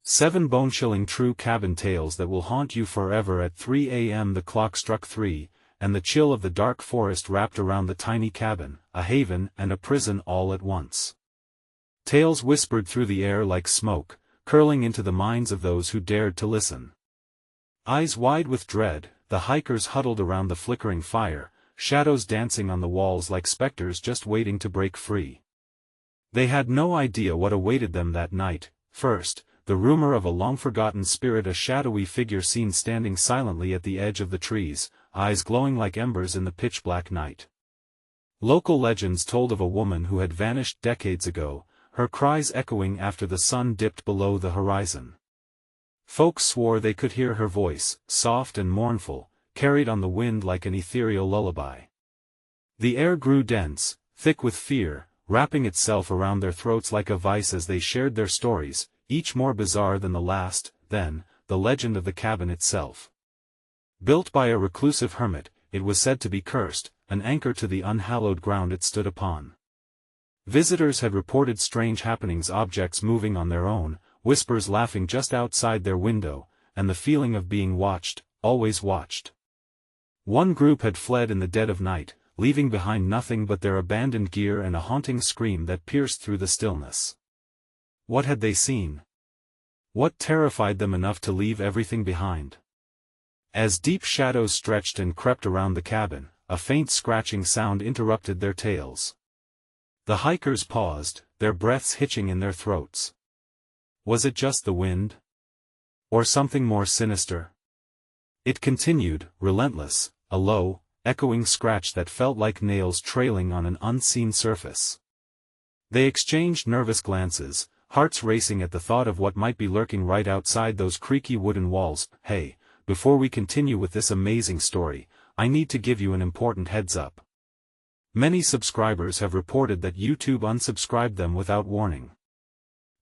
7 bone-chilling true cabin tales that will haunt you forever. At 3 a.m. the clock struck 3, and the chill of the dark forest wrapped around the tiny cabin, a haven and a prison all at once. Tales whispered through the air like smoke, curling into the minds of those who dared to listen. Eyes wide with dread, the hikers huddled around the flickering fire, shadows dancing on the walls like specters just waiting to break free. They had no idea what awaited them that night. First, the rumor of a long-forgotten spirit, a shadowy figure seen standing silently at the edge of the trees, eyes glowing like embers in the pitch-black night. Local legends told of a woman who had vanished decades ago, her cries echoing after the sun dipped below the horizon. Folks swore they could hear her voice, soft and mournful, carried on the wind like an ethereal lullaby. The air grew dense, thick with fear, wrapping itself around their throats like a vice as they shared their stories, each more bizarre than the last. Then, the legend of the cabin itself. Built by a reclusive hermit, it was said to be cursed, an anchor to the unhallowed ground it stood upon. Visitors had reported strange happenings, objects moving on their own, whispers laughing just outside their window, and the feeling of being watched, always watched. One group had fled in the dead of night, leaving behind nothing but their abandoned gear and a haunting scream that pierced through the stillness. What had they seen? What terrified them enough to leave everything behind? As deep shadows stretched and crept around the cabin, a faint scratching sound interrupted their tales. The hikers paused, their breaths hitching in their throats. Was it just the wind? Or something more sinister? It continued, relentless, a low, echoing scratch that felt like nails trailing on an unseen surface. They exchanged nervous glances, hearts racing at the thought of what might be lurking right outside those creaky wooden walls. Hey, before we continue with this amazing story, I need to give you an important heads up. Many subscribers have reported that YouTube unsubscribed them without warning.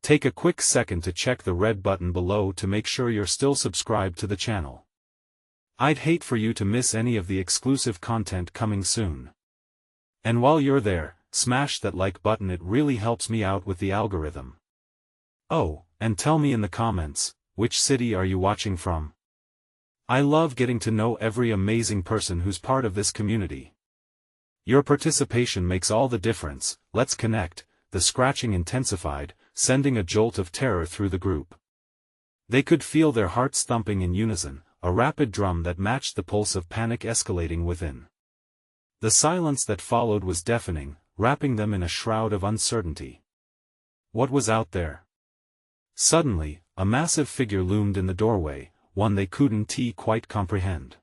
Take a quick second to check the red button below to make sure you're still subscribed to the channel. I'd hate for you to miss any of the exclusive content coming soon. And while you're there, smash that like button, it really helps me out with the algorithm. Oh, and tell me in the comments, which city are you watching from? I love getting to know every amazing person who's part of this community. Your participation makes all the difference. Let's connect. The scratching intensified, sending a jolt of terror through the group. They could feel their hearts thumping in unison, a rapid drum that matched the pulse of panic escalating within. The silence that followed was deafening, wrapping them in a shroud of uncertainty. What was out there? Suddenly, a massive figure loomed in the doorway, one they couldn't quite comprehend.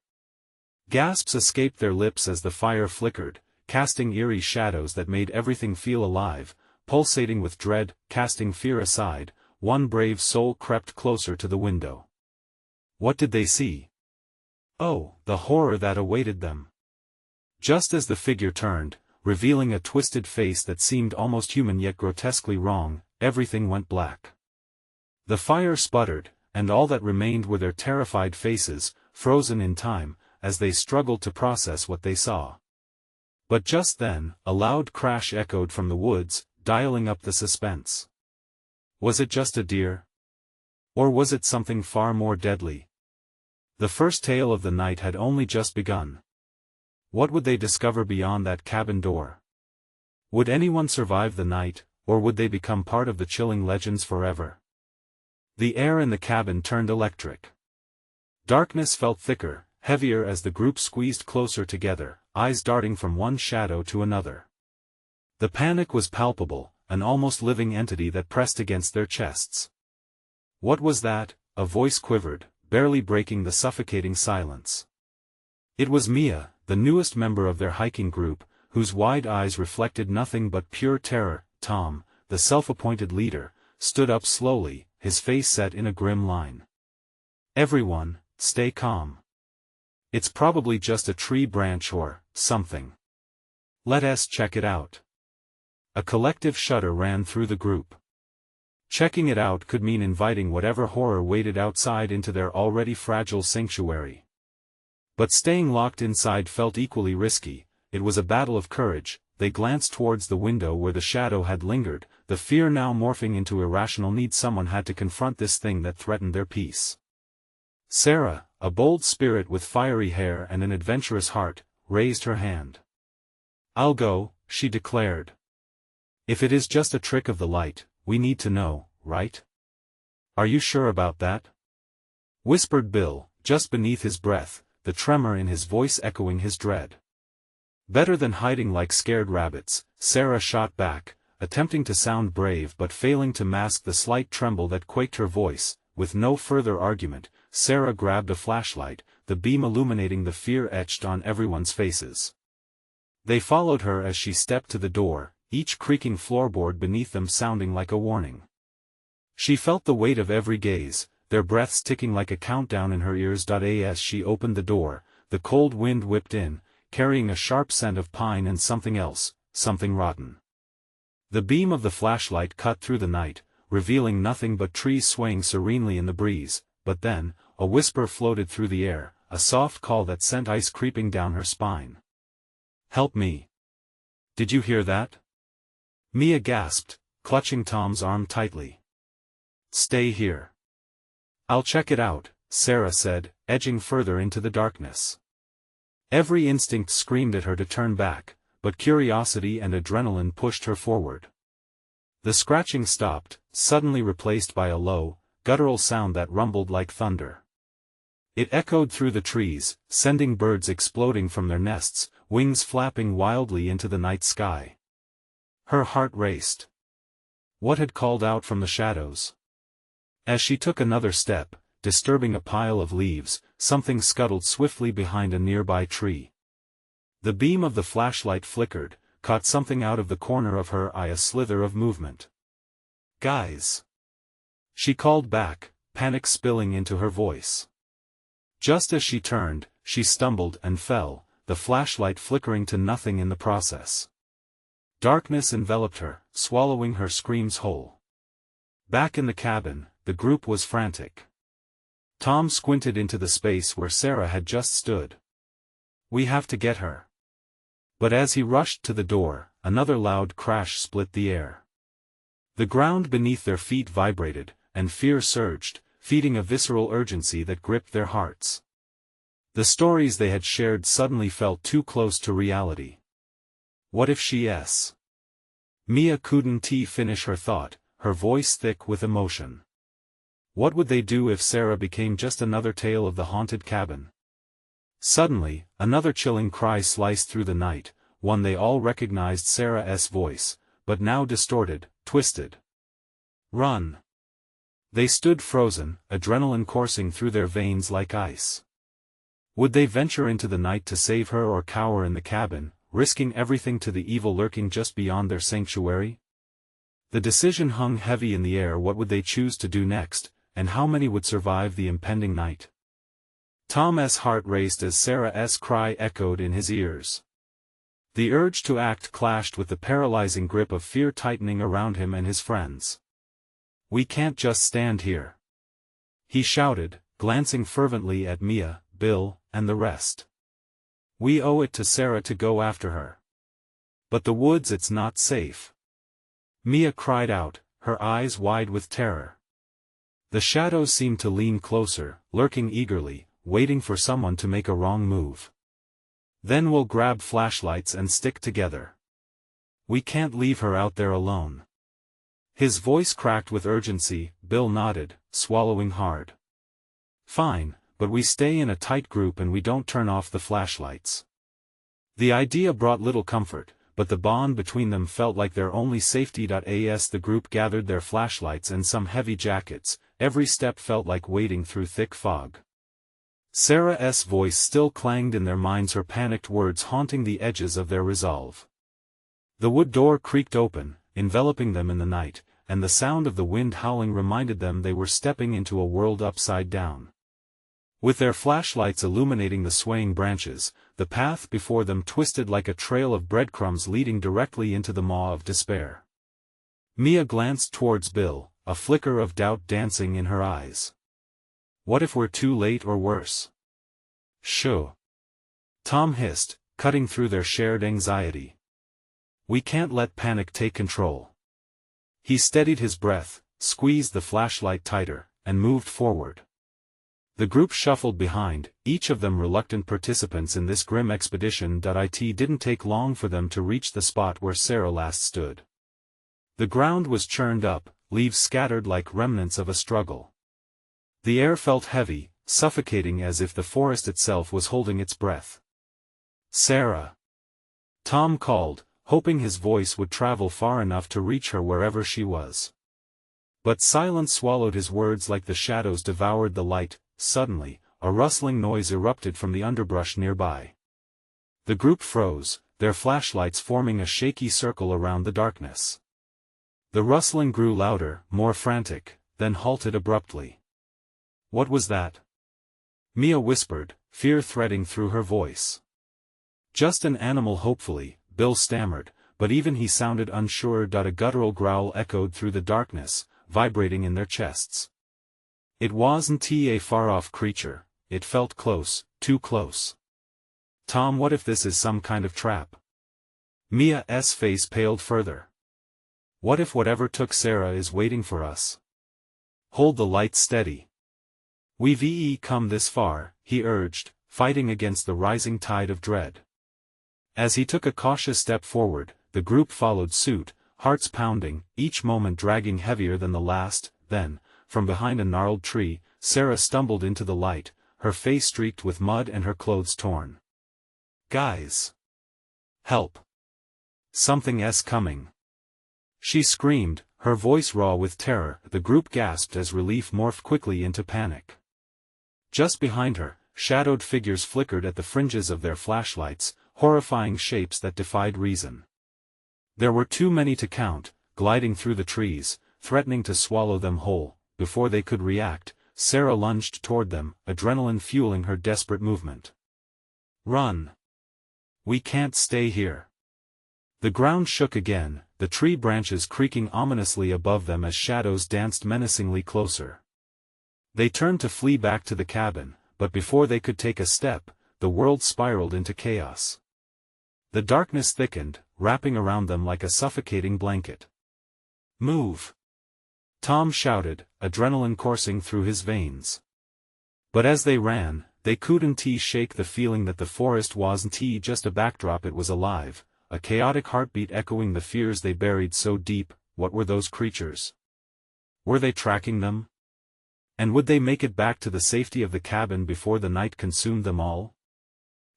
Gasps escaped their lips as the fire flickered, casting eerie shadows that made everything feel alive, pulsating with dread. Casting fear aside, one brave soul crept closer to the window. What did they see? Oh, the horror that awaited them. Just as the figure turned, revealing a twisted face that seemed almost human yet grotesquely wrong, everything went black. The fire sputtered, and all that remained were their terrified faces, frozen in time, as they struggled to process what they saw. But just then, a loud crash echoed from the woods, dialing up the suspense. Was it just a deer? Or was it something far more deadly? The first tale of the night had only just begun. What would they discover beyond that cabin door? Would anyone survive the night, or would they become part of the chilling legends forever? The air in the cabin turned electric. Darkness felt thicker, heavier as the group squeezed closer together, eyes darting from one shadow to another. The panic was palpable, an almost living entity that pressed against their chests. What was that? A voice quivered, barely breaking the suffocating silence. It was Mia, the newest member of their hiking group, whose wide eyes reflected nothing but pure terror. Tom, the self-appointed leader, stood up slowly, his face set in a grim line. Everyone, stay calm. It's probably just a tree branch or something. Let us check it out. A collective shudder ran through the group. Checking it out could mean inviting whatever horror waited outside into their already fragile sanctuary. But staying locked inside felt equally risky. It was a battle of courage, they glanced towards the window where the shadow had lingered, the fear now morphing into irrational need. Someone had to confront this thing that threatened their peace. Sarah, a bold spirit with fiery hair and an adventurous heart, raised her hand. "I'll go," she declared. "If it is just a trick of the light, we need to know, right?" "Are you sure about that?" whispered Bill, just beneath his breath, the tremor in his voice echoing his dread. "Better than hiding like scared rabbits," Sarah shot back, attempting to sound brave but failing to mask the slight tremble that quaked her voice. With no further argument, Sarah grabbed a flashlight, the beam illuminating the fear etched on everyone's faces. They followed her as she stepped to the door, each creaking floorboard beneath them sounding like a warning. She felt the weight of every gaze, their breaths ticking like a countdown in her ears. As she opened the door, the cold wind whipped in, carrying a sharp scent of pine and something else, something rotten. The beam of the flashlight cut through the night, revealing nothing but trees swaying serenely in the breeze, but then, a whisper floated through the air, a soft call that sent ice creeping down her spine. "Help me. Did you hear that?" Mia gasped, clutching Tom's arm tightly. "Stay here. I'll check it out," Sarah said, edging further into the darkness. Every instinct screamed at her to turn back, but curiosity and adrenaline pushed her forward. The scratching stopped, suddenly replaced by a low, guttural sound that rumbled like thunder. It echoed through the trees, sending birds exploding from their nests, wings flapping wildly into the night sky. Her heart raced. What had called out from the shadows? As she took another step, disturbing a pile of leaves, something scuttled swiftly behind a nearby tree. The beam of the flashlight flickered, caught something out of the corner of her eye, a slither of movement. "Guys!" she called back, panic spilling into her voice. Just as she turned, she stumbled and fell, the flashlight flickering to nothing in the process. Darkness enveloped her, swallowing her screams whole. Back in the cabin, the group was frantic. Tom squinted into the space where Sarah had just stood. "We have to get her." But as he rushed to the door, another loud crash split the air. The ground beneath their feet vibrated, and fear surged, feeding a visceral urgency that gripped their hearts. The stories they had shared suddenly felt too close to reality. What if she's... Mia couldn't finish her thought, her voice thick with emotion. What would they do if Sarah became just another tale of the haunted cabin? Suddenly, another chilling cry sliced through the night, one they all recognized, Sarah's voice, but now distorted, twisted. "Run!" They stood frozen, adrenaline coursing through their veins like ice. Would they venture into the night to save her or cower in the cabin, risking everything to the evil lurking just beyond their sanctuary? The decision hung heavy in the air. What would they choose to do next, and how many would survive the impending night? Tom's heart raced as Sarah's cry echoed in his ears. The urge to act clashed with the paralyzing grip of fear tightening around him and his friends. "We can't just stand here," he shouted, glancing fervently at Mia, Bill, and the rest. "We owe it to Sarah to go after her." "But the woods, it's not safe," Mia cried out, her eyes wide with terror. The shadows seemed to lean closer, lurking eagerly, waiting for someone to make a wrong move. "Then we'll grab flashlights and stick together. We can't leave her out there alone." His voice cracked with urgency. Bill nodded, swallowing hard. "Fine, but we stay in a tight group and we don't turn off the flashlights." The idea brought little comfort, but the bond between them felt like their only safety. As the group gathered their flashlights and some heavy jackets, every step felt like wading through thick fog. Sarah's voice still clanged in their minds, her panicked words haunting the edges of their resolve. The wood door creaked open, enveloping them in the night, and the sound of the wind howling reminded them they were stepping into a world upside down. With their flashlights illuminating the swaying branches, the path before them twisted like a trail of breadcrumbs leading directly into the maw of despair. Mia glanced towards Bill, a flicker of doubt dancing in her eyes. "What if we're too late or worse?" "Shoo!" Tom hissed, cutting through their shared anxiety. We can't let panic take control. He steadied his breath, squeezed the flashlight tighter, and moved forward. The group shuffled behind, each of them reluctant participants in this grim expedition. It didn't take long for them to reach the spot where Sarah last stood. The ground was churned up, leaves scattered like remnants of a struggle. The air felt heavy, suffocating, as if the forest itself was holding its breath. "Sarah!" Tom called, hoping his voice would travel far enough to reach her wherever she was. But silence swallowed his words like the shadows devoured the light. Suddenly, a rustling noise erupted from the underbrush nearby. The group froze, their flashlights forming a shaky circle around the darkness. The rustling grew louder, more frantic, then halted abruptly. "What was that?" Mia whispered, fear threading through her voice. "Just an animal, hopefully," Bill stammered, but even he sounded unsure. A guttural growl echoed through the darkness, vibrating in their chests. It wasn't a far-off creature, it felt close, too close. "Tom, what if this is some kind of trap?" Mia's face paled further. "What if whatever took Sarah is waiting for us?" "Hold the light steady. We've come this far," he urged, fighting against the rising tide of dread. As he took a cautious step forward, the group followed suit, hearts pounding, each moment dragging heavier than the last. Then, from behind a gnarled tree, Sarah stumbled into the light, her face streaked with mud and her clothes torn. "Guys! Help! Something's coming!" She screamed, her voice raw with terror. The group gasped as relief morphed quickly into panic. Just behind her, shadowed figures flickered at the fringes of their flashlights, horrifying shapes that defied reason. There were too many to count, gliding through the trees, threatening to swallow them whole. Before they could react, Sarah lunged toward them, adrenaline fueling her desperate movement. "Run! We can't stay here!" The ground shook again, the tree branches creaking ominously above them as shadows danced menacingly closer. They turned to flee back to the cabin, but before they could take a step, the world spiraled into chaos. The darkness thickened, wrapping around them like a suffocating blanket. "Move!" Tom shouted, adrenaline coursing through his veins. But as they ran, they couldn't shake the feeling that the forest wasn't just a backdrop, it was alive, a chaotic heartbeat echoing the fears they buried so deep. What were those creatures? Were they tracking them? And would they make it back to the safety of the cabin before the night consumed them all?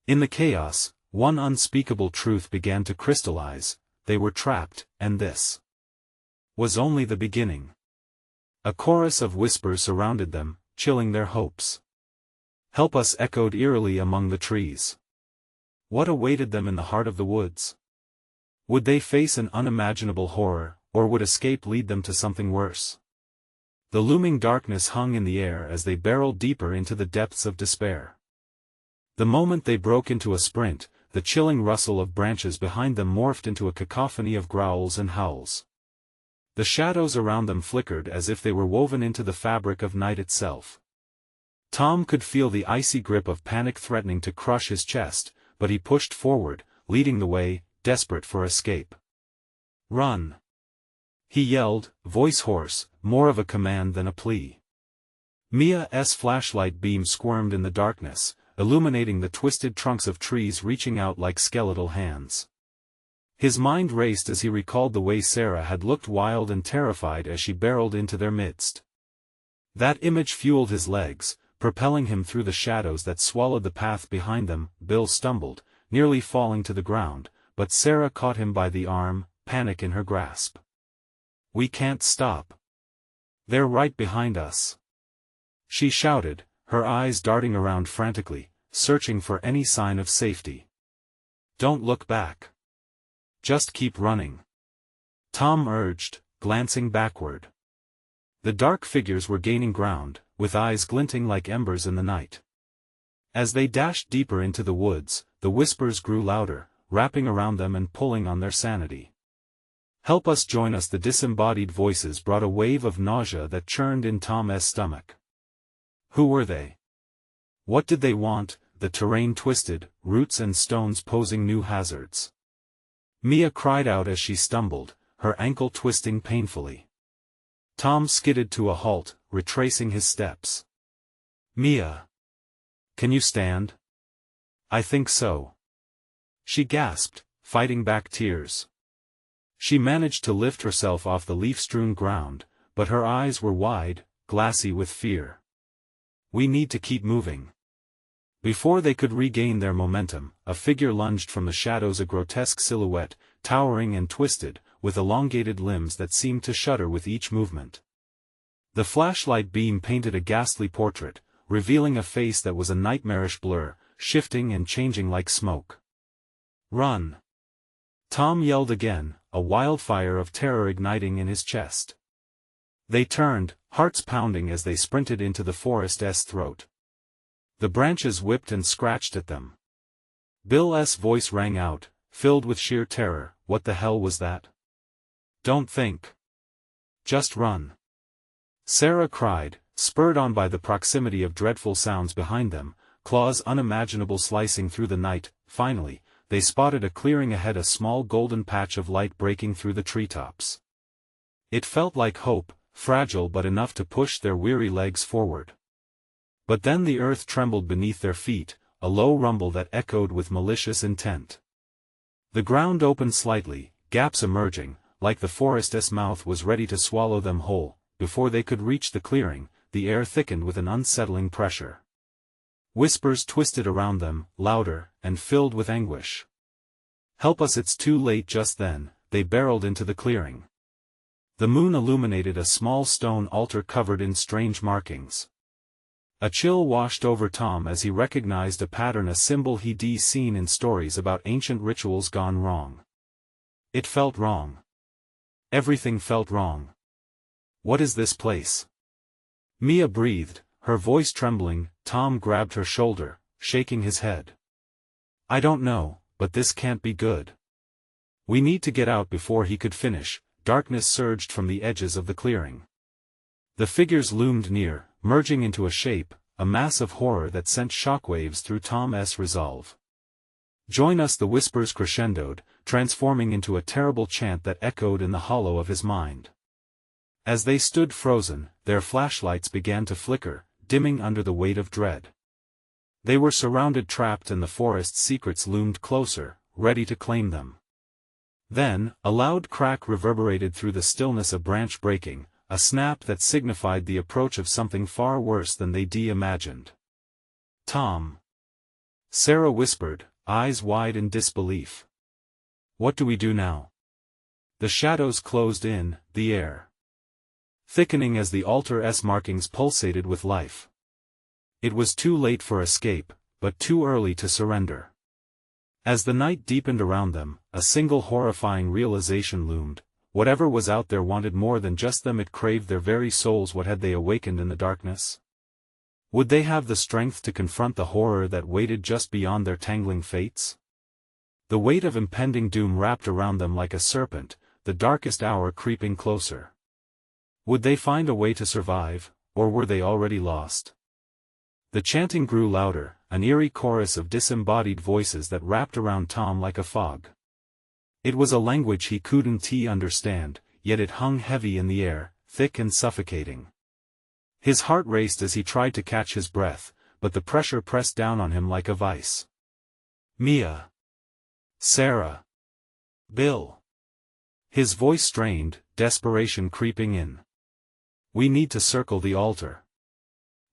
In the chaos, one unspeakable truth began to crystallize: they were trapped, and this was only the beginning. A chorus of whispers surrounded them, chilling their hopes. "Help us!" echoed eerily among the trees. What awaited them in the heart of the woods? Would they face an unimaginable horror, or would escape lead them to something worse? The looming darkness hung in the air as they barreled deeper into the depths of despair. The moment they broke into a sprint, the chilling rustle of branches behind them morphed into a cacophony of growls and howls. The shadows around them flickered as if they were woven into the fabric of night itself. Tom could feel the icy grip of panic threatening to crush his chest, but he pushed forward, leading the way, desperate for escape. "Run!" he yelled, voice hoarse, more of a command than a plea. Mia's flashlight beam squirmed in the darkness, illuminating the twisted trunks of trees reaching out like skeletal hands. His mind raced as he recalled the way Sarah had looked, wild and terrified as she barreled into their midst. That image fueled his legs, propelling him through the shadows that swallowed the path behind them. Bill stumbled, nearly falling to the ground, but Sarah caught him by the arm, panic in her grasp. "We can't stop. They're right behind us," she shouted, her eyes darting around frantically, searching for any sign of safety. "Don't look back. Just keep running," Tom urged, glancing backward. The dark figures were gaining ground, with eyes glinting like embers in the night. As they dashed deeper into the woods, the whispers grew louder, wrapping around them and pulling on their sanity. "Help us, join us!" The disembodied voices brought a wave of nausea that churned in Tom's stomach. Who were they? What did they want? The terrain twisted, roots and stones posing new hazards. Mia cried out as she stumbled, her ankle twisting painfully. Tom skidded to a halt, retracing his steps. Mia. Can you stand? I think so. She gasped, fighting back tears. She managed to lift herself off the leaf-strewn ground, but her eyes were wide, glassy with fear. We need to keep moving. Before they could regain their momentum, a figure lunged from the shadows, a grotesque silhouette, towering and twisted, with elongated limbs that seemed to shudder with each movement. The flashlight beam painted a ghastly portrait, revealing a face that was a nightmarish blur, shifting and changing like smoke. Run! Tom yelled again, a wildfire of terror igniting in his chest. They turned, hearts pounding as they sprinted into the forest's throat. The branches whipped and scratched at them. Bill's voice rang out, filled with sheer terror. What the hell was that? Don't think. Just run. Sarah cried, spurred on by the proximity of dreadful sounds behind them, claws unimaginable slicing through the night. Finally, they spotted a clearing ahead, a small golden patch of light breaking through the treetops. It felt like hope, fragile but enough to push their weary legs forward. But then the earth trembled beneath their feet, a low rumble that echoed with malicious intent. The ground opened slightly, gaps emerging, like the forest's mouth was ready to swallow them whole. Before they could reach the clearing, the air thickened with an unsettling pressure. Whispers twisted around them, louder, and filled with anguish. Help us, it's too late. Just then, they barreled into the clearing. The moon illuminated a small stone altar covered in strange markings. A chill washed over Tom as he recognized a pattern, a symbol he'd seen in stories about ancient rituals gone wrong. It felt wrong. Everything felt wrong. What is this place? Mia breathed, her voice trembling. Tom grabbed her shoulder, shaking his head. I don't know, but this can't be good. We need to get out. Before he could finish, darkness surged from the edges of the clearing. The figures loomed near, merging into a shape, a mass of horror that sent shockwaves through Tom's resolve. Join us, the whispers crescendoed, transforming into a terrible chant that echoed in the hollow of his mind. As they stood frozen, their flashlights began to flicker, dimming under the weight of dread. They were surrounded, trapped, and the forest's secrets loomed closer, ready to claim them. Then, a loud crack reverberated through the stillness, a branch breaking, a snap that signified the approach of something far worse than they'd imagined. Tom. Sarah whispered, eyes wide in disbelief. What do we do now? The shadows closed in, the air thickening as the altar's markings pulsated with life. It was too late for escape, but too early to surrender. As the night deepened around them, a single horrifying realization loomed. Whatever was out there wanted more than just them. It craved their very souls. What had they awakened in the darkness? Would they have the strength to confront the horror that waited just beyond their tangling fates? The weight of impending doom wrapped around them like a serpent, the darkest hour creeping closer. Would they find a way to survive, or were they already lost? The chanting grew louder, an eerie chorus of disembodied voices that wrapped around Tom like a fog. It was a language he couldn't understand, yet it hung heavy in the air, thick and suffocating. His heart raced as he tried to catch his breath, but the pressure pressed down on him like a vice. Mia. Sarah. Bill. His voice strained, desperation creeping in. We need to circle the altar.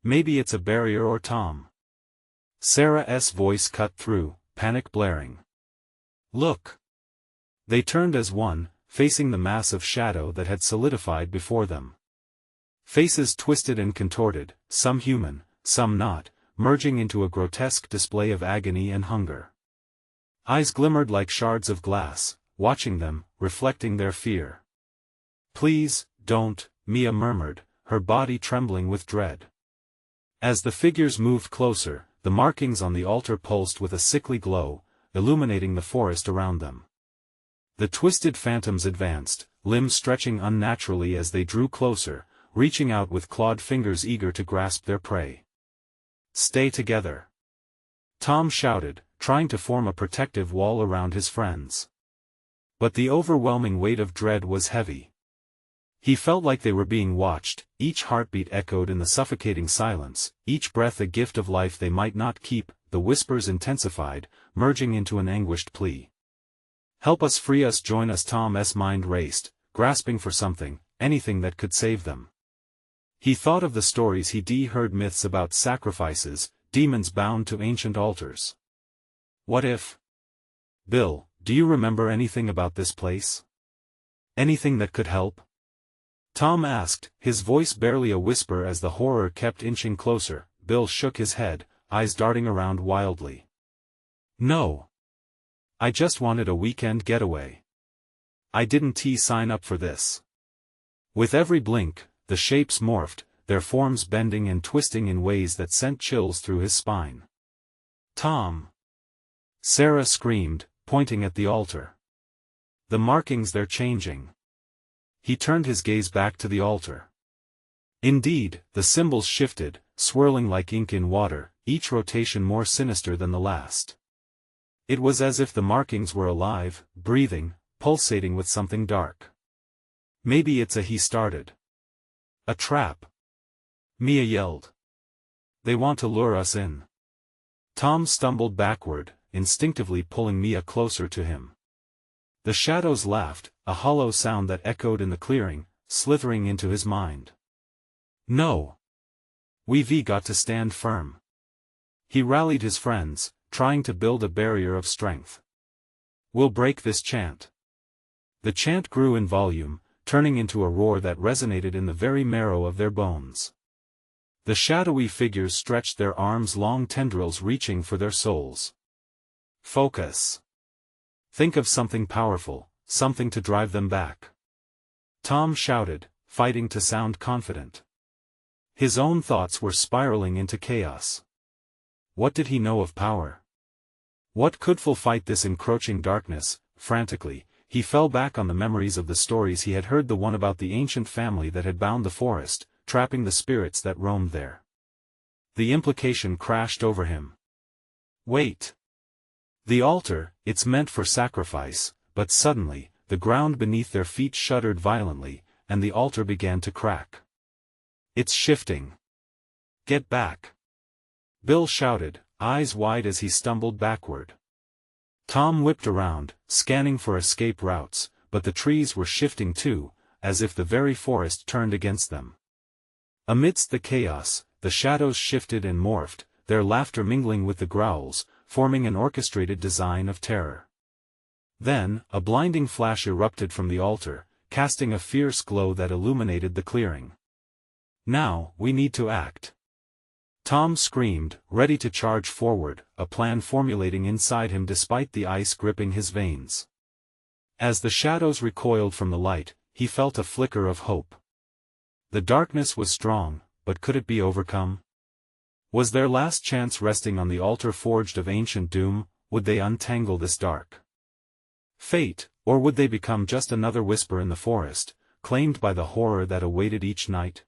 Maybe it's a barrier or Tom. Sarah's voice cut through, panic blaring. Look. They turned as one, facing the mass of shadow that had solidified before them. Faces twisted and contorted, some human, some not, merging into a grotesque display of agony and hunger. Eyes glimmered like shards of glass, watching them, reflecting their fear. Please, don't, Mia murmured, her body trembling with dread. As the figures moved closer, the markings on the altar pulsed with a sickly glow, illuminating the forest around them. The twisted phantoms advanced, limbs stretching unnaturally as they drew closer, reaching out with clawed fingers eager to grasp their prey. Stay together. Tom shouted, trying to form a protective wall around his friends. But the overwhelming weight of dread was heavy. He felt like they were being watched, each heartbeat echoed in the suffocating silence, each breath a gift of life they might not keep. The whispers intensified, merging into an anguished plea. "Help us, free us, join us." Tom's mind raced, grasping for something, anything that could save them. He thought of the stories he'd heard, myths about sacrifices, demons bound to ancient altars. What if? "Bill, do you remember anything about this place? Anything that could help?" Tom asked, his voice barely a whisper as the horror kept inching closer. Bill shook his head, eyes darting around wildly. "No. I just wanted a weekend getaway. I didn't sign up for this." With every blink, the shapes morphed, their forms bending and twisting in ways that sent chills through his spine. "Tom!" Sarah screamed, pointing at the altar. "The markings, they're changing." He turned his gaze back to the altar. Indeed, the symbols shifted, swirling like ink in water, each rotation more sinister than the last. It was as if the markings were alive, breathing, pulsating with something dark. "Maybe it's a," he started. "A trap," Mia yelled. "They want to lure us in." Tom stumbled backward, instinctively pulling Mia closer to him. The shadows laughed, a hollow sound that echoed in the clearing, slithering into his mind. "No. We've got to stand firm." He rallied his friends, trying to build a barrier of strength. "We'll break this chant." The chant grew in volume, turning into a roar that resonated in the very marrow of their bones. The shadowy figures stretched their arms, long tendrils reaching for their souls. "Focus. Think of something powerful, something to drive them back." Tom shouted, fighting to sound confident. His own thoughts were spiraling into chaos. What did he know of power? What could fight this encroaching darkness? Frantically, he fell back on the memories of the stories he had heard, the one about the ancient family that had bound the forest, trapping the spirits that roamed there. The implication crashed over him. Wait. The altar, it's meant for sacrifice, but suddenly, the ground beneath their feet shuddered violently, and the altar began to crack. "It's shifting. Get back!" Bill shouted, eyes wide as he stumbled backward. Tom whipped around, scanning for escape routes, but the trees were shifting too, as if the very forest turned against them. Amidst the chaos, the shadows shifted and morphed, their laughter mingling with the growls, forming an orchestrated design of terror. Then, a blinding flash erupted from the altar, casting a fierce glow that illuminated the clearing. "Now, we need to act." Tom screamed, ready to charge forward, a plan formulating inside him despite the ice gripping his veins. As the shadows recoiled from the light, he felt a flicker of hope. The darkness was strong, but could it be overcome? Was their last chance resting on the altar forged of ancient doom? Would they untangle this dark fate, or would they become just another whisper in the forest, claimed by the horror that awaited each night?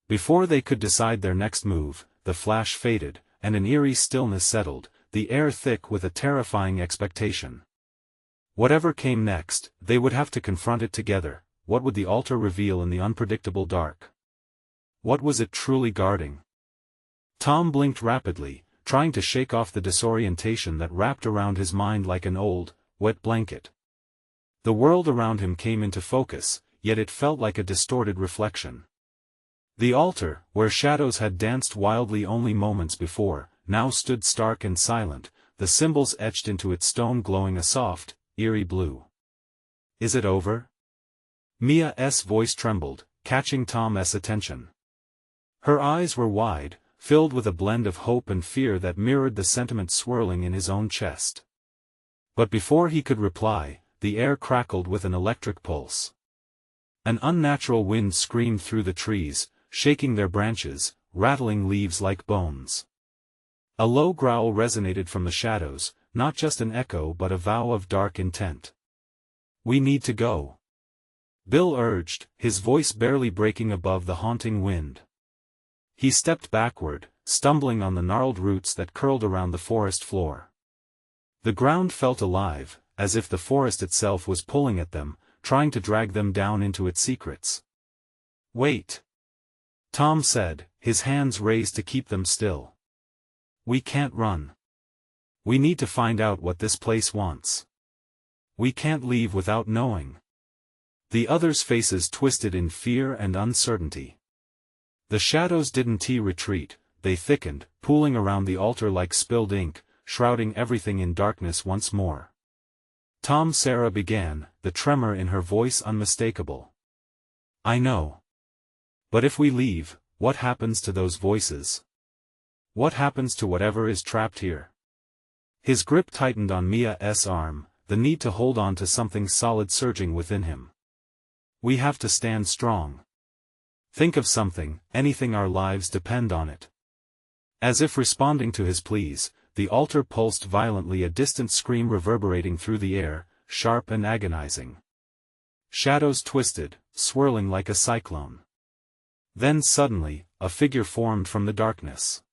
Before they could decide their next move, the flash faded, and an eerie stillness settled, the air thick with a terrifying expectation. Whatever came next, they would have to confront it together. What would the altar reveal in the unpredictable dark? What was it truly guarding? Tom blinked rapidly, trying to shake off the disorientation that wrapped around his mind like an old, wet blanket. The world around him came into focus, yet it felt like a distorted reflection. The altar, where shadows had danced wildly only moments before, now stood stark and silent, the symbols etched into its stone glowing a soft, eerie blue. "Is it over?" Mia's voice trembled, catching Tom's attention. Her eyes were wide, filled with a blend of hope and fear that mirrored the sentiment swirling in his own chest. But before he could reply, the air crackled with an electric pulse. An unnatural wind screamed through the trees, shaking their branches, rattling leaves like bones. A low growl resonated from the shadows, not just an echo but a vow of dark intent. "We need to go," Bill urged, his voice barely breaking above the haunting wind. He stepped backward, stumbling on the gnarled roots that curled around the forest floor. The ground felt alive, as if the forest itself was pulling at them, trying to drag them down into its secrets. "Wait," Tom said, his hands raised to keep them still. "We can't run. We need to find out what this place wants. We can't leave without knowing." The others' faces twisted in fear and uncertainty. The shadows didn't retreat, they thickened, pooling around the altar like spilled ink, shrouding everything in darkness once more. Sarah began, the tremor in her voice unmistakable. "I know. But if we leave, what happens to those voices? What happens to whatever is trapped here?" His grip tightened on Mia's arm, the need to hold on to something solid surging within him. "We have to stand strong. Think of something, anything, our lives depend on it." As if responding to his pleas, the altar pulsed violently, a distant scream reverberating through the air, sharp and agonizing. Shadows twisted, swirling like a cyclone. Then suddenly, a figure formed from the darkness.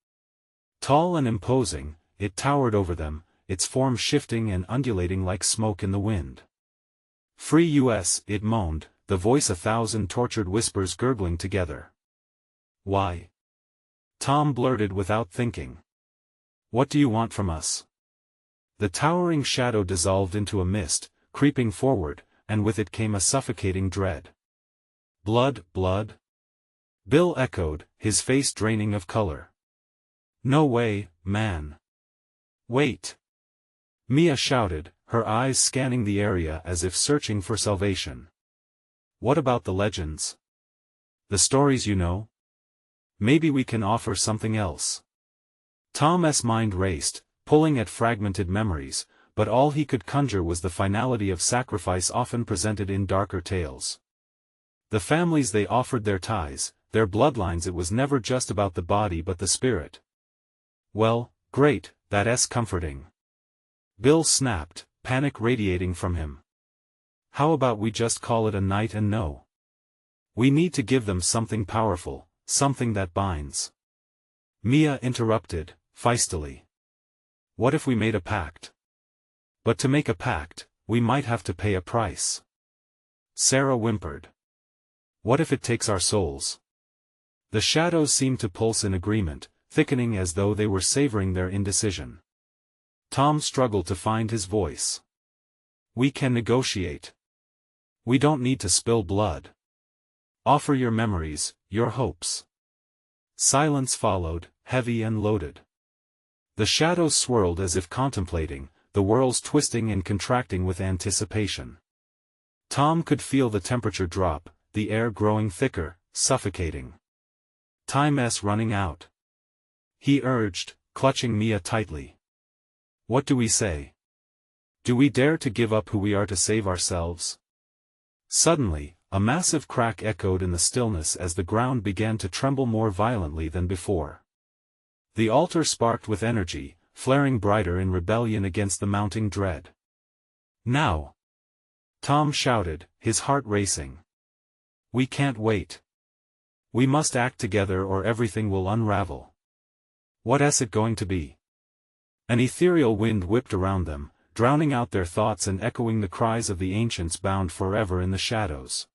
Tall and imposing, it towered over them, its form shifting and undulating like smoke in the wind. "Free US," it moaned, the voice 1,000 tortured whispers gurgling together. "Why?" Tom blurted without thinking. "What do you want from us?" The towering shadow dissolved into a mist, creeping forward, and with it came a suffocating dread. "Blood, blood?" Bill echoed, his face draining of color. "No way, man. Wait." Mia shouted, her eyes scanning the area as if searching for salvation. "What about the legends? The stories you know? Maybe we can offer something else." Tom's mind raced, pulling at fragmented memories, but all he could conjure was the finality of sacrifice often presented in darker tales. The families they offered, their ties, their bloodlines, it was never just about the body but the spirit. "Well, great, that's comforting." Bill snapped, panic radiating from him. "How about we just call it a night and know? We need to give them something powerful, something that binds." Mia interrupted, feistily. "What if we made a pact?" "But to make a pact, we might have to pay a price." Sarah whimpered. "What if it takes our souls?" The shadows seemed to pulse in agreement, thickening as though they were savoring their indecision. Tom struggled to find his voice. "We can negotiate. We don't need to spill blood. Offer your memories, your hopes." Silence followed, heavy and loaded. The shadows swirled as if contemplating, the whirls twisting and contracting with anticipation. Tom could feel the temperature drop, the air growing thicker, suffocating. "Time's running out," he urged, clutching Mia tightly. "What do we say? Do we dare to give up who we are to save ourselves?" Suddenly, a massive crack echoed in the stillness as the ground began to tremble more violently than before. The altar sparked with energy, flaring brighter in rebellion against the mounting dread. "Now!" Tom shouted, his heart racing. "We can't wait. We must act together or everything will unravel." "What's it going to be?" An ethereal wind whipped around them, drowning out their thoughts and echoing the cries of the ancients bound forever in the shadows.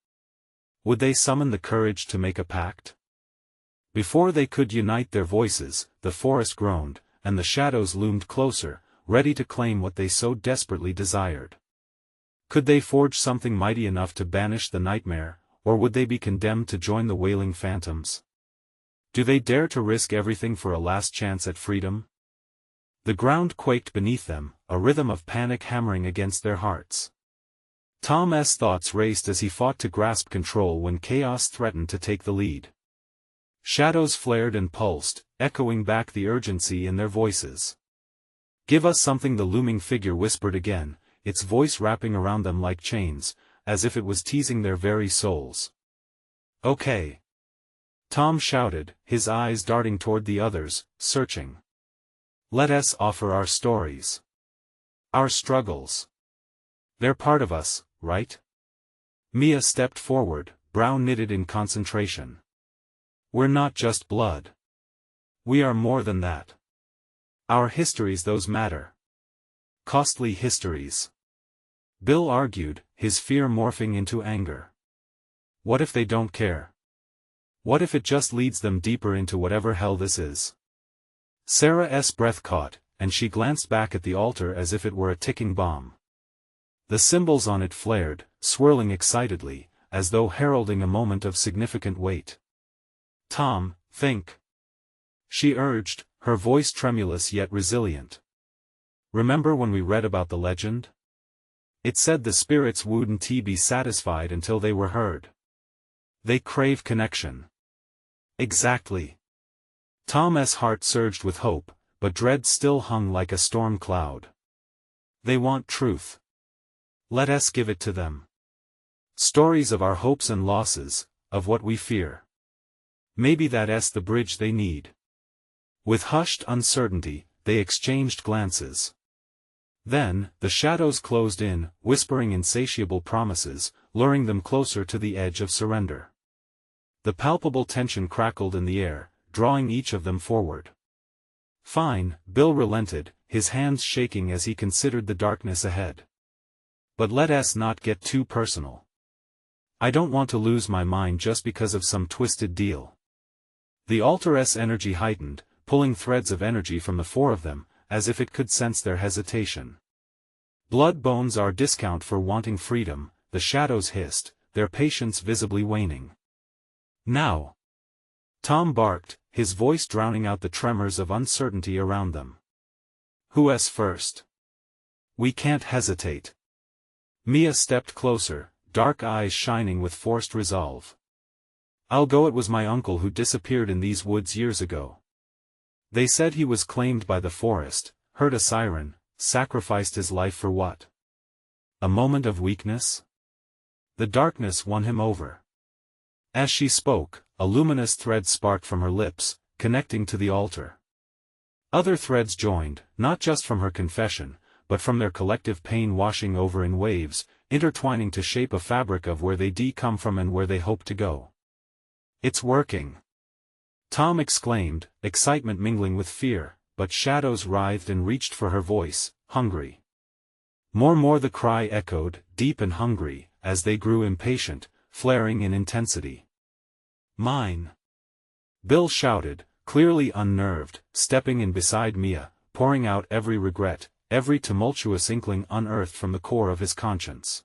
Would they summon the courage to make a pact? Before they could unite their voices, the forest groaned, and the shadows loomed closer, ready to claim what they so desperately desired. Could they forge something mighty enough to banish the nightmare, or would they be condemned to join the wailing phantoms? Do they dare to risk everything for a last chance at freedom? The ground quaked beneath them, a rhythm of panic hammering against their hearts. Tom's thoughts raced as he fought to grasp control when chaos threatened to take the lead. Shadows flared and pulsed, echoing back the urgency in their voices. "Give us something," the looming figure whispered again, its voice wrapping around them like chains, as if it was teasing their very souls. "Okay," Tom shouted, his eyes darting toward the others, searching. "Let us offer our stories. Our struggles. They're part of us, right?" Mia stepped forward, brow knitted in concentration. "We're not just blood. We are more than that. Our histories, those matter. Costly histories. Bill argued, his fear morphing into anger. What if they don't care? What if it just leads them deeper into whatever hell this is? Sarah's breath caught, and she glanced back at the altar as if it were a ticking bomb. The symbols on it flared, swirling excitedly, as though heralding a moment of significant weight. Tom, think. She urged, her voice tremulous yet resilient. Remember when we read about the legend? It said the spirits wouldn't be satisfied until they were heard. They crave connection. Exactly. Tom's heart surged with hope, but dread still hung like a storm cloud. They want truth. Let us give it to them. Stories of our hopes and losses, of what we fear. Maybe that's the bridge they need. With hushed uncertainty, they exchanged glances. Then, the shadows closed in, whispering insatiable promises, luring them closer to the edge of surrender. The palpable tension crackled in the air, drawing each of them forward. Fine, Bill relented, his hands shaking as he considered the darkness ahead. But let us not get too personal. I don't want to lose my mind just because of some twisted deal. The altar's energy heightened, pulling threads of energy from the four of them, as if it could sense their hesitation. Blood bones our discount for wanting freedom, the shadows hissed, their patience visibly waning. Now! Tom barked, his voice drowning out the tremors of uncertainty around them. Who's first? We can't hesitate. Mia stepped closer, dark eyes shining with forced resolve. I'll go. It was my uncle who disappeared in these woods years ago. They said he was claimed by the forest, heard a siren, sacrificed his life for what? A moment of weakness? The darkness won him over. As she spoke, a luminous thread sparked from her lips, connecting to the altar. Other threads joined, not just from her confession, but from their collective pain washing over in waves, intertwining to shape a fabric of where they come from and where they hope to go. It's working! Tom exclaimed, excitement mingling with fear, but shadows writhed and reached for her voice, hungry. More the cry echoed, deep and hungry, as they grew impatient, flaring in intensity. Mine! Bill shouted, clearly unnerved, stepping in beside Mia, pouring out every regret, every tumultuous inkling unearthed from the core of his conscience.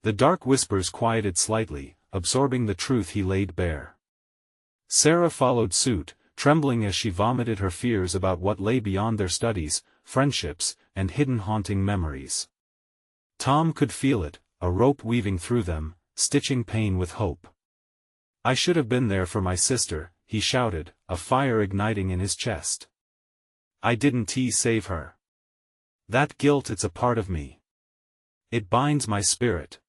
The dark whispers quieted slightly, absorbing the truth he laid bare. Sarah followed suit, trembling as she vomited her fears about what lay beyond their studies, friendships, and hidden haunting memories. Tom could feel it, a rope weaving through them, stitching pain with hope. I should have been there for my sister, he shouted, a fire igniting in his chest. I didn't save her. That guilt, it's a part of me. It binds my spirit.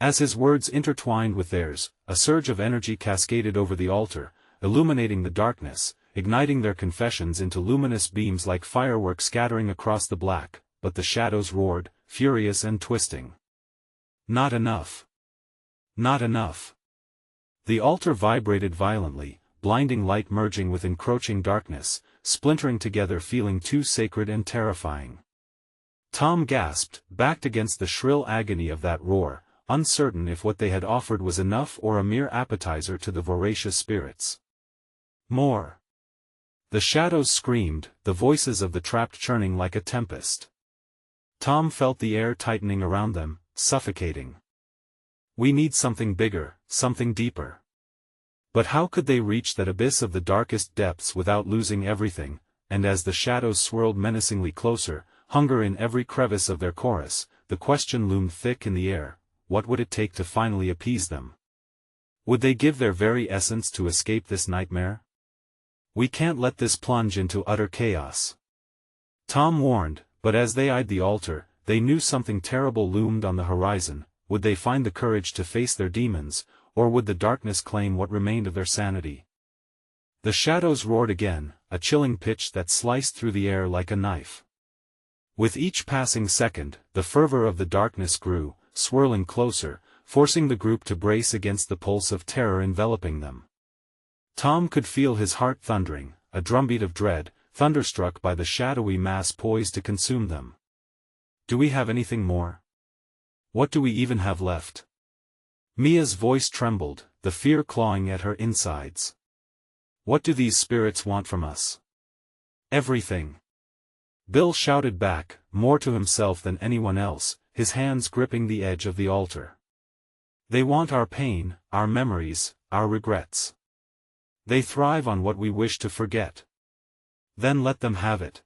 As his words intertwined with theirs, a surge of energy cascaded over the altar, illuminating the darkness, igniting their confessions into luminous beams like fireworks scattering across the black, but the shadows roared, furious and twisting. Not enough. Not enough. The altar vibrated violently, blinding light merging with encroaching darkness, splintering together feeling too sacred and terrifying. Tom gasped, backed against the shrill agony of that roar, uncertain if what they had offered was enough or a mere appetizer to the voracious spirits. More. The shadows screamed, the voices of the trapped churning like a tempest. Tom felt the air tightening around them, suffocating. We need something bigger, something deeper. But how could they reach that abyss of the darkest depths without losing everything? And as the shadows swirled menacingly closer, hunger in every crevice of their chorus, the question loomed thick in the air. What would it take to finally appease them? Would they give their very essence to escape this nightmare? We can't let this plunge into utter chaos. Tom warned, but as they eyed the altar, they knew something terrible loomed on the horizon. Would they find the courage to face their demons, or would the darkness claim what remained of their sanity? The shadows roared again, a chilling pitch that sliced through the air like a knife. With each passing second, the fervor of the darkness grew, swirling closer, forcing the group to brace against the pulse of terror enveloping them. Tom could feel his heart thundering, a drumbeat of dread, thunderstruck by the shadowy mass poised to consume them. Do we have anything more? What do we even have left? Mia's voice trembled, the fear clawing at her insides. What do these spirits want from us? Everything. Bill shouted back, more to himself than anyone else, his hands gripping the edge of the altar. They want our pain, our memories, our regrets. They thrive on what we wish to forget. Then let them have it.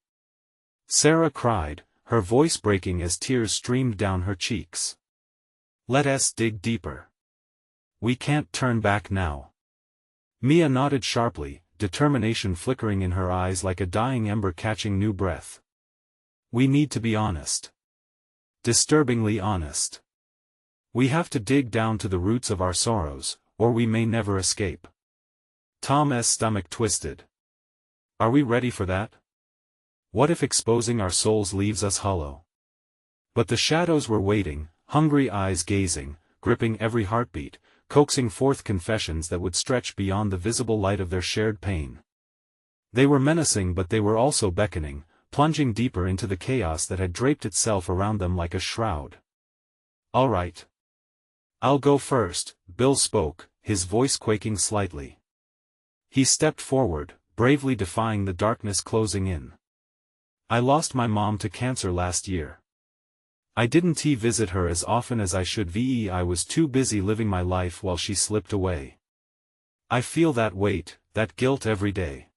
Sarah cried, her voice breaking as tears streamed down her cheeks. Let us dig deeper. We can't turn back now. Mia nodded sharply, determination flickering in her eyes like a dying ember catching new breath. We need to be honest. Disturbingly honest. We have to dig down to the roots of our sorrows, or we may never escape. Tom's stomach twisted. Are we ready for that? What if exposing our souls leaves us hollow? But the shadows were waiting, hungry eyes gazing, gripping every heartbeat, coaxing forth confessions that would stretch beyond the visible light of their shared pain. They were menacing, but they were also beckoning, plunging deeper into the chaos that had draped itself around them like a shroud. All right. I'll go first, Bill spoke, his voice quaking slightly. He stepped forward, bravely defying the darkness closing in. I lost my mom to cancer last year. I didn't visit her as often as I should. I was too busy living my life while she slipped away. I feel that weight, that guilt every day.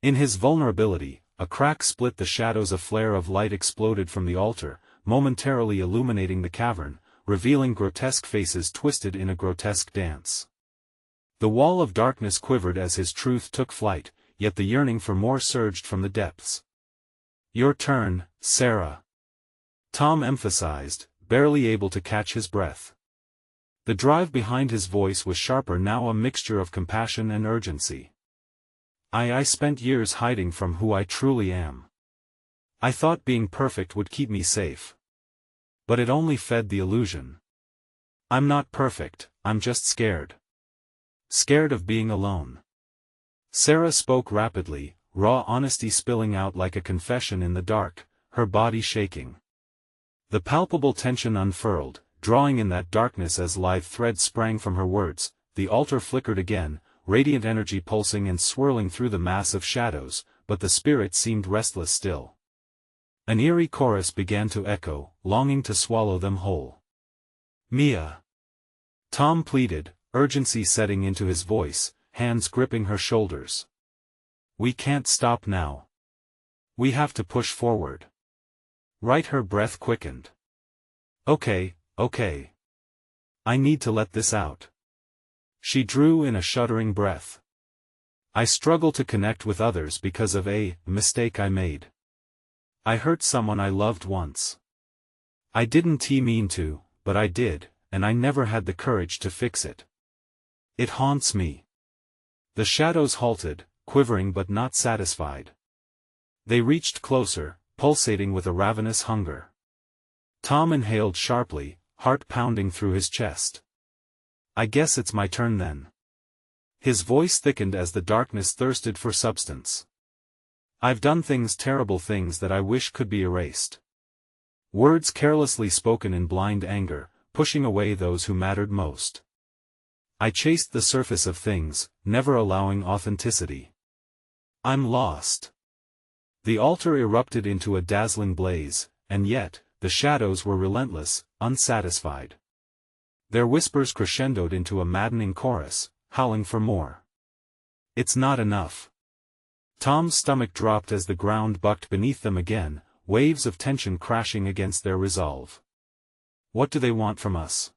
In his vulnerability, a crack split the shadows. A flare of light exploded from the altar, momentarily illuminating the cavern, revealing grotesque faces twisted in a grotesque dance. The wall of darkness quivered as his truth took flight, yet the yearning for more surged from the depths. Your turn, Sarah. Tom emphasized, barely able to catch his breath. The drive behind his voice was sharper now, a mixture of compassion and urgency. I spent years hiding from who I truly am. I thought being perfect would keep me safe. But it only fed the illusion. I'm not perfect, I'm just scared. Scared of being alone. Sarah spoke rapidly, raw honesty spilling out like a confession in the dark, her body shaking. The palpable tension unfurled, drawing in that darkness as lithe threads sprang from her words. The altar flickered again, radiant energy pulsing and swirling through the mass of shadows, but the spirit seemed restless still. An eerie chorus began to echo, longing to swallow them whole. Mia. Tom pleaded, urgency setting into his voice, hands gripping her shoulders. We can't stop now. We have to push forward. Right, her breath quickened. Okay. I need to let this out. She drew in a shuddering breath. I struggle to connect with others because of a mistake I made. I hurt someone I loved once. I didn't mean to, but I did, and I never had the courage to fix it. It haunts me. The shadows halted, quivering but not satisfied. They reached closer, pulsating with a ravenous hunger. Tom inhaled sharply, heart pounding through his chest. I guess it's my turn then. His voice thickened as the darkness thirsted for substance. I've done terrible things that I wish could be erased. Words carelessly spoken in blind anger, pushing away those who mattered most. I chased the surface of things, never allowing authenticity. I'm lost. The altar erupted into a dazzling blaze, and yet, the shadows were relentless, unsatisfied. Their whispers crescendoed into a maddening chorus, howling for more. It's not enough. Tom's stomach dropped as the ground bucked beneath them again, waves of tension crashing against their resolve. What do they want from us?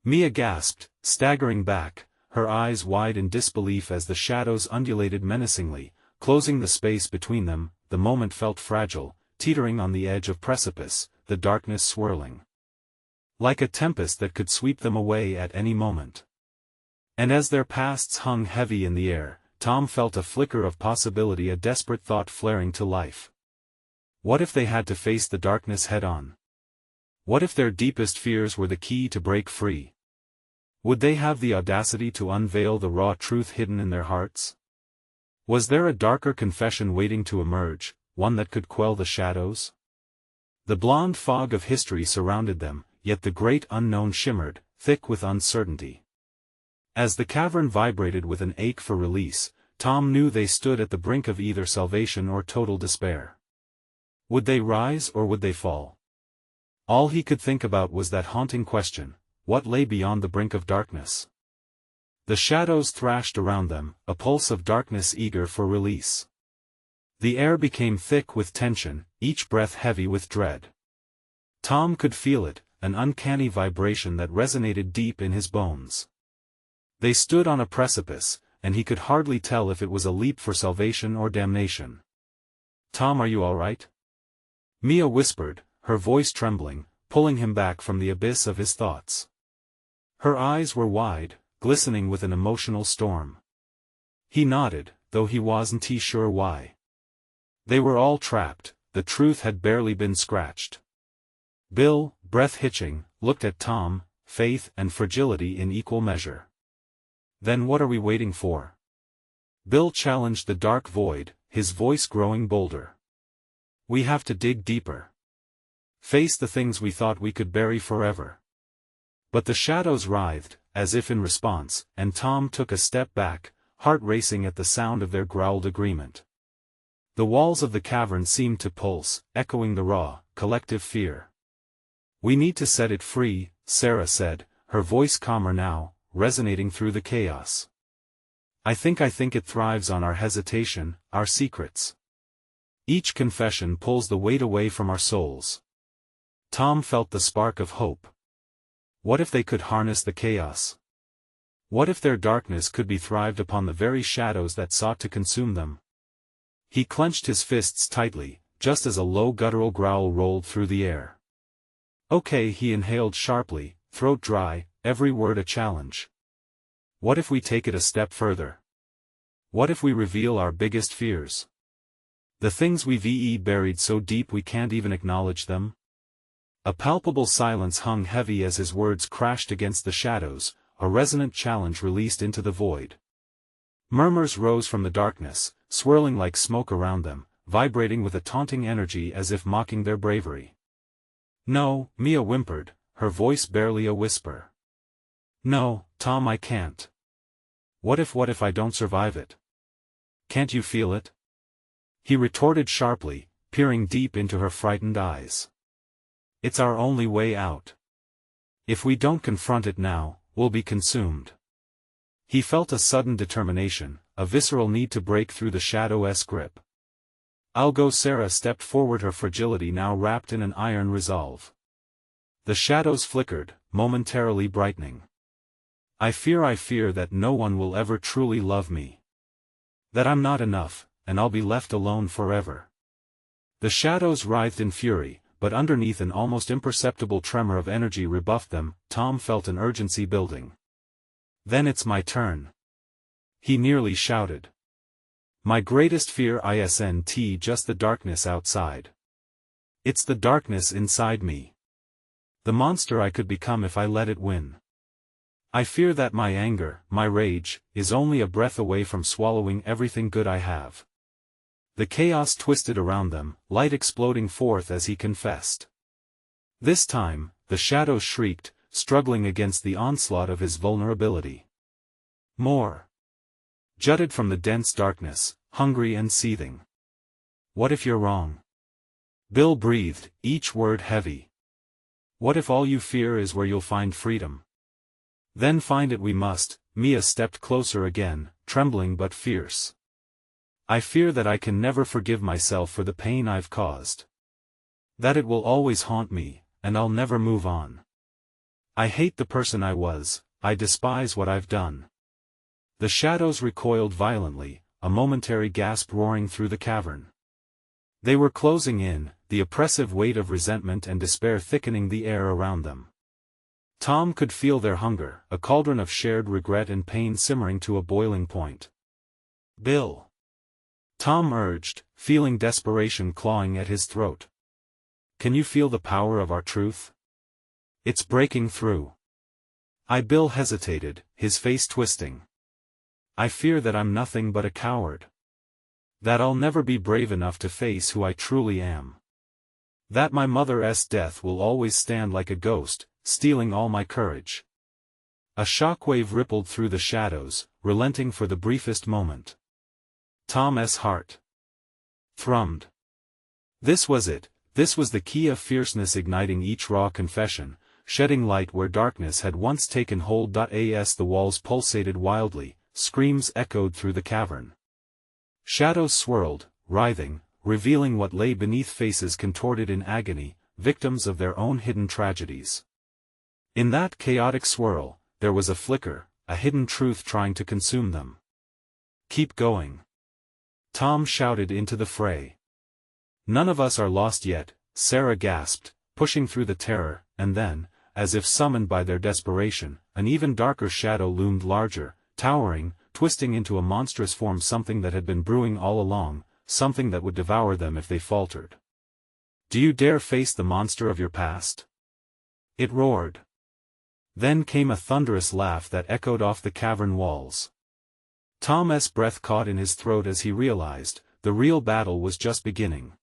Mia gasped, staggering back, her eyes wide in disbelief as the shadows undulated menacingly, closing the space between them. The moment felt fragile, teetering on the edge of precipice, the darkness swirling. Like a tempest that could sweep them away at any moment. And as their pasts hung heavy in the air, Tom felt a flicker of possibility, a desperate thought flaring to life. What if they had to face the darkness head-on? What if their deepest fears were the key to break free? Would they have the audacity to unveil the raw truth hidden in their hearts? Was there a darker confession waiting to emerge, one that could quell the shadows? The blonde fog of history surrounded them, yet the great unknown shimmered, thick with uncertainty. As the cavern vibrated with an ache for release, Tom knew they stood at the brink of either salvation or total despair. Would they rise or would they fall? All he could think about was that haunting question, what lay beyond the brink of darkness? The shadows thrashed around them, a pulse of darkness eager for release. The air became thick with tension, each breath heavy with dread. Tom could feel it, an uncanny vibration that resonated deep in his bones. They stood on a precipice, and he could hardly tell if it was a leap for salvation or damnation. "Tom, are you all right?" Mia whispered, her voice trembling, pulling him back from the abyss of his thoughts. Her eyes were wide, glistening with an emotional storm. He nodded, though he wasn't sure why. They were all trapped, the truth had barely been scratched. Bill, breath hitching, looked at Tom, faith and fragility in equal measure. "Then what are we waiting for?" Bill challenged the dark void, his voice growing bolder. "We have to dig deeper. Face the things we thought we could bury forever." But the shadows writhed, as if in response, and Tom took a step back, heart racing at the sound of their growled agreement. The walls of the cavern seemed to pulse, echoing the raw, collective fear. "We need to set it free," Sarah said, her voice calmer now, resonating through the chaos. I think it thrives on our hesitation, our secrets. Each confession pulls the weight away from our souls." Tom felt the spark of hope. What if they could harness the chaos? What if their darkness could be thrived upon the very shadows that sought to consume them? He clenched his fists tightly, just as a low guttural growl rolled through the air. "Okay," he inhaled sharply, throat dry, every word a challenge. "What if we take it a step further? What if we reveal our biggest fears? The things we've buried so deep we can't even acknowledge them?" A palpable silence hung heavy as his words crashed against the shadows, a resonant challenge released into the void. Murmurs rose from the darkness, swirling like smoke around them, vibrating with a taunting energy as if mocking their bravery. "No," Mia whimpered, her voice barely a whisper. "No, Tom, I can't. What if I don't survive it? Can't you feel it?" He retorted sharply, peering deep into her frightened eyes. "It's our only way out. If we don't confront it now, we'll be consumed." He felt a sudden determination, a visceral need to break through the shadow-esque grip. "I'll go." Sarah stepped forward, her fragility now wrapped in an iron resolve. The shadows flickered, momentarily brightening. I fear that no one will ever truly love me. That I'm not enough, and I'll be left alone forever." The shadows writhed in fury, but underneath an almost imperceptible tremor of energy rebuffed them. Tom felt an urgency building. "Then it's my turn," he nearly shouted. "My greatest fear isn't just the darkness outside. It's the darkness inside me. The monster I could become if I let it win. I fear that my anger, my rage, is only a breath away from swallowing everything good I have." The chaos twisted around them, light exploding forth as he confessed. This time, the shadows shrieked, struggling against the onslaught of his vulnerability. More jutted from the dense darkness, hungry and seething. "What if you're wrong?" Bill breathed, each word heavy. "What if all you fear is where you'll find freedom?" "Then find it we must." Mia stepped closer again, trembling but fierce. "I fear that I can never forgive myself for the pain I've caused. That it will always haunt me, and I'll never move on. I hate the person I was, I despise what I've done." The shadows recoiled violently, a momentary gasp roaring through the cavern. They were closing in, the oppressive weight of resentment and despair thickening the air around them. Tom could feel their hunger, a cauldron of shared regret and pain simmering to a boiling point. "Bill," Tom urged, feeling desperation clawing at his throat. "Can you feel the power of our truth? It's breaking through." Bill hesitated, his face twisting. "I fear that I'm nothing but a coward. That I'll never be brave enough to face who I truly am. That my mother's death will always stand like a ghost, stealing all my courage. A shockwave rippled through the shadows, relenting for the briefest moment. Tom's heart thrummed. This was it, this was the key of fierceness, igniting each raw confession, shedding light where darkness had once taken hold. As the walls pulsated wildly, screams echoed through the cavern. Shadows swirled, writhing, revealing what lay beneath, faces contorted in agony, victims of their own hidden tragedies. In that chaotic swirl, there was a flicker, a hidden truth trying to consume them. "Keep going," Tom shouted into the fray. "None of us are lost yet," Sarah gasped, pushing through the terror, and then, as if summoned by their desperation, an even darker shadow loomed larger, towering, twisting into a monstrous form, something that had been brewing all along, something that would devour them if they faltered. "Do you dare face the monster of your past?" it roared. Then came a thunderous laugh that echoed off the cavern walls. Tom's breath caught in his throat as he realized, the real battle was just beginning.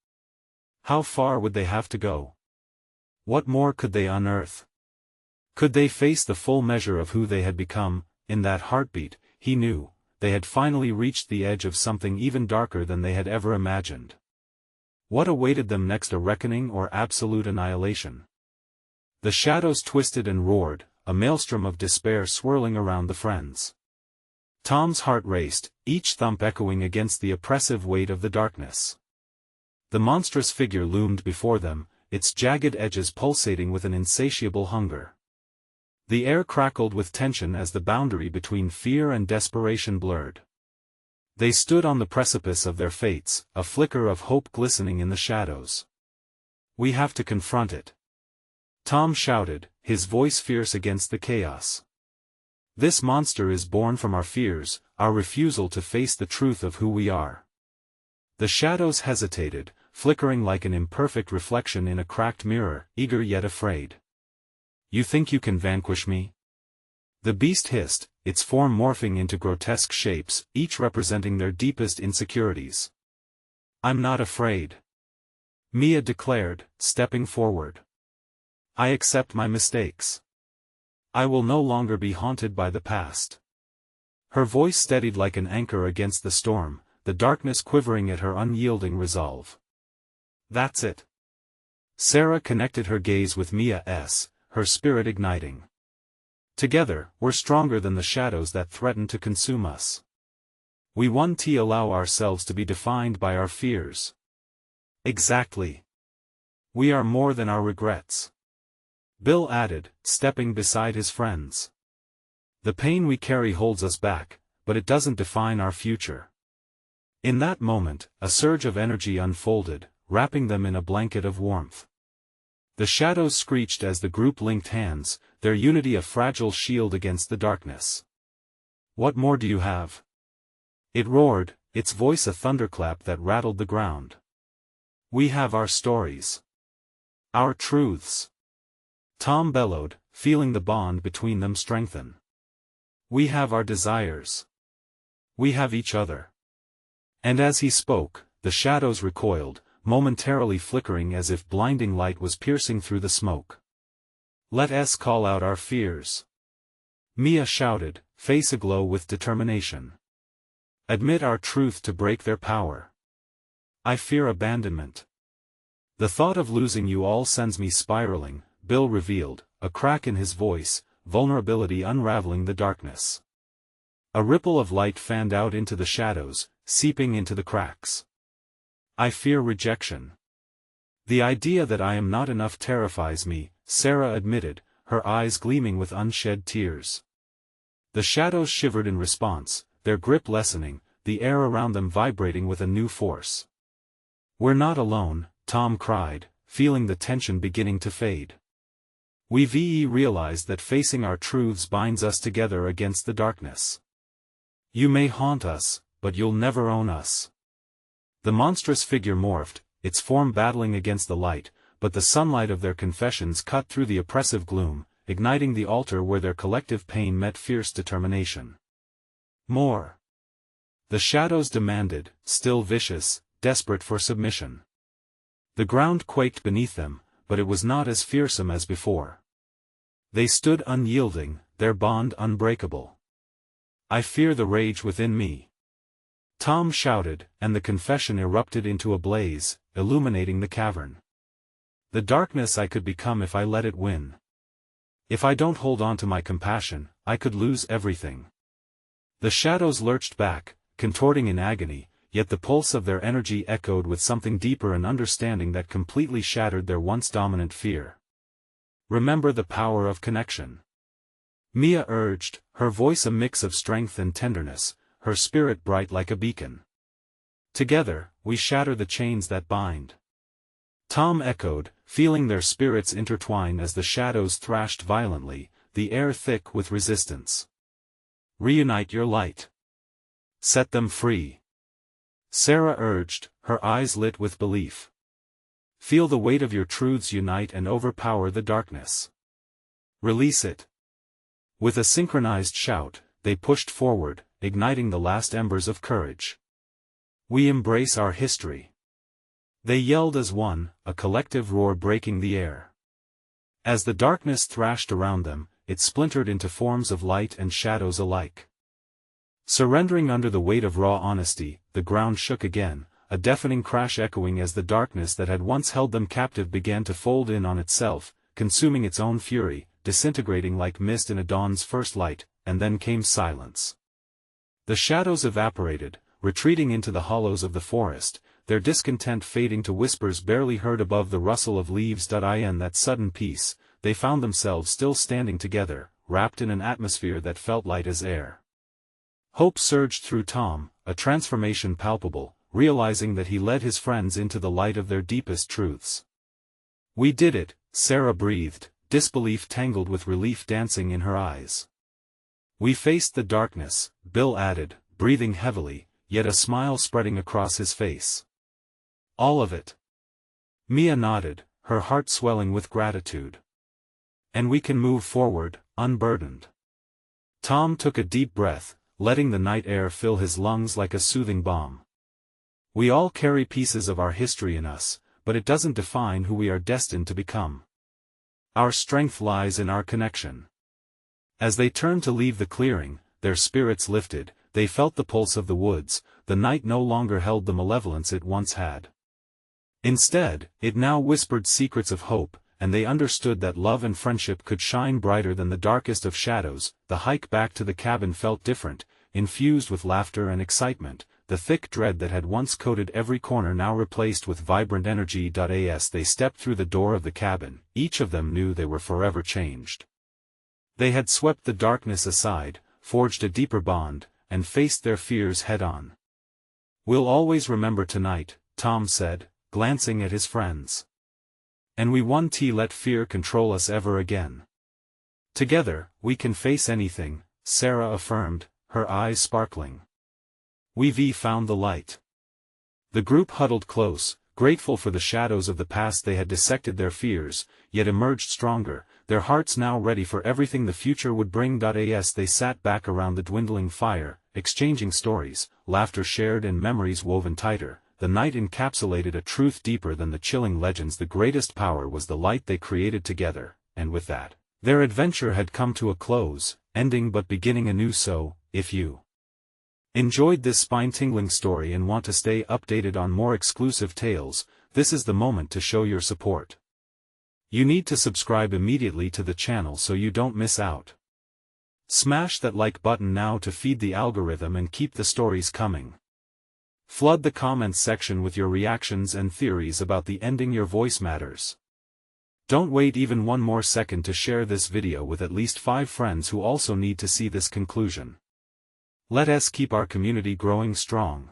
How far would they have to go? What more could they unearth? Could they face the full measure of who they had become? In that heartbeat, he knew, they had finally reached the edge of something even darker than they had ever imagined. What awaited them next, a reckoning or absolute annihilation? The shadows twisted and roared, a maelstrom of despair swirling around the friends. Tom's heart raced, each thump echoing against the oppressive weight of the darkness. The monstrous figure loomed before them, its jagged edges pulsating with an insatiable hunger. The air crackled with tension as the boundary between fear and desperation blurred. They stood on the precipice of their fates, a flicker of hope glistening in the shadows. "We have to confront it," Tom shouted, his voice fierce against the chaos. "This monster is born from our fears, our refusal to face the truth of who we are." The shadows hesitated, flickering like an imperfect reflection in a cracked mirror, eager yet afraid. "You think you can vanquish me?" the beast hissed, its form morphing into grotesque shapes, each representing their deepest insecurities. "I'm not afraid," Mia declared, stepping forward. "I accept my mistakes. I will no longer be haunted by the past." Her voice steadied like an anchor against the storm, the darkness quivering at her unyielding resolve. "That's it." Sarah connected her gaze with Mia's, her spirit igniting. "Together, we're stronger than the shadows that threaten to consume us. We won't allow ourselves to be defined by our fears." "Exactly. We are more than our regrets," Bill added, stepping beside his friends. "The pain we carry holds us back, but it doesn't define our future." In that moment, a surge of energy unfolded, wrapping them in a blanket of warmth. The shadows screeched as the group linked hands, their unity a fragile shield against the darkness. "What more do you have?" it roared, its voice a thunderclap that rattled the ground. "We have our stories. Our truths," Tom bellowed, feeling the bond between them strengthen. "We have our desires. We have each other." And as he spoke, the shadows recoiled, momentarily flickering as if blinding light was piercing through the smoke. "Let us call out our fears," Mia shouted, face aglow with determination. "Admit our truth to break their power. I fear abandonment. The thought of losing you all sends me spiraling," Bill revealed, a crack in his voice, vulnerability unraveling the darkness. A ripple of light fanned out into the shadows, seeping into the cracks. "I fear rejection. The idea that I am not enough terrifies me," Sarah admitted, her eyes gleaming with unshed tears. The shadows shivered in response, their grip lessening, the air around them vibrating with a new force. "We're not alone," Tom cried, feeling the tension beginning to fade. "We've realized that facing our truths binds us together against the darkness. You may haunt us, but you'll never own us." The monstrous figure morphed, its form battling against the light, but the sunlight of their confessions cut through the oppressive gloom, igniting the altar where their collective pain met fierce determination. "More!" the shadows demanded, still vicious, desperate for submission. The ground quaked beneath them, but it was not as fearsome as before. They stood unyielding, their bond unbreakable. "I fear the rage within me," Tom shouted, and the confession erupted into a blaze, illuminating the cavern. "The darkness I could become if I let it win. If I don't hold on to my compassion, I could lose everything." The shadows lurched back, contorting in agony, yet the pulse of their energy echoed with something deeper, an understanding that completely shattered their once dominant fear. "Remember the power of connection," Mia urged, her voice a mix of strength and tenderness, her spirit bright like a beacon. "Together, we shatter the chains that bind." Tom echoed, feeling their spirits intertwine as the shadows thrashed violently, the air thick with resistance. "Reunite your light. Set them free," Sarah urged, her eyes lit with belief. "Feel the weight of your truths unite and overpower the darkness. Release it." With a synchronized shout, they pushed forward, igniting the last embers of courage. "We embrace our history," they yelled as one, a collective roar breaking the air. As the darkness thrashed around them, it splintered into forms of light and shadows alike. Surrendering under the weight of raw honesty, the ground shook again, a deafening crash echoing as the darkness that had once held them captive began to fold in on itself, consuming its own fury, disintegrating like mist in a dawn's first light, and then came silence. The shadows evaporated, retreating into the hollows of the forest, their discontent fading to whispers barely heard above the rustle of leaves. In that sudden peace, they found themselves still standing together, wrapped in an atmosphere that felt light as air. Hope surged through Tom, a transformation palpable, realizing that he led his friends into the light of their deepest truths. "We did it," Sarah breathed, disbelief tangled with relief dancing in her eyes. "We faced the darkness," Bill added, breathing heavily, yet a smile spreading across his face. "All of it." Mia nodded, her heart swelling with gratitude. "And we can move forward, unburdened." Tom took a deep breath, letting the night air fill his lungs like a soothing balm. "We all carry pieces of our history in us, but it doesn't define who we are destined to become. Our strength lies in our connection." As they turned to leave the clearing, their spirits lifted, they felt the pulse of the woods. The night no longer held the malevolence it once had. Instead, it now whispered secrets of hope, and they understood that love and friendship could shine brighter than the darkest of shadows. The hike back to the cabin felt different, infused with laughter and excitement, the thick dread that had once coated every corner now replaced with vibrant energy. As they stepped through the door of the cabin, each of them knew they were forever changed. They had swept the darkness aside, forged a deeper bond, and faced their fears head-on. "We'll always remember tonight," Tom said, glancing at his friends. "And we won't let fear control us ever again. Together, we can face anything," Sarah affirmed, her eyes sparkling. "We've found the light." The group huddled close, grateful for the shadows of the past. They had dissected their fears, yet emerged stronger, their hearts now ready for everything the future would bring. As they sat back around the dwindling fire, exchanging stories, laughter shared and memories woven tighter, the night encapsulated a truth deeper than the chilling legends. The greatest power was the light they created together, and with that, their adventure had come to a close, ending but beginning anew. So, if you enjoyed this spine-tingling story and want to stay updated on more exclusive tales, this is the moment to show your support. You need to subscribe immediately to the channel so you don't miss out. Smash that like button now to feed the algorithm and keep the stories coming. Flood the comments section with your reactions and theories about the ending. Your voice matters. Don't wait even one more second to share this video with at least 5 friends who also need to see this conclusion. Let us keep our community growing strong.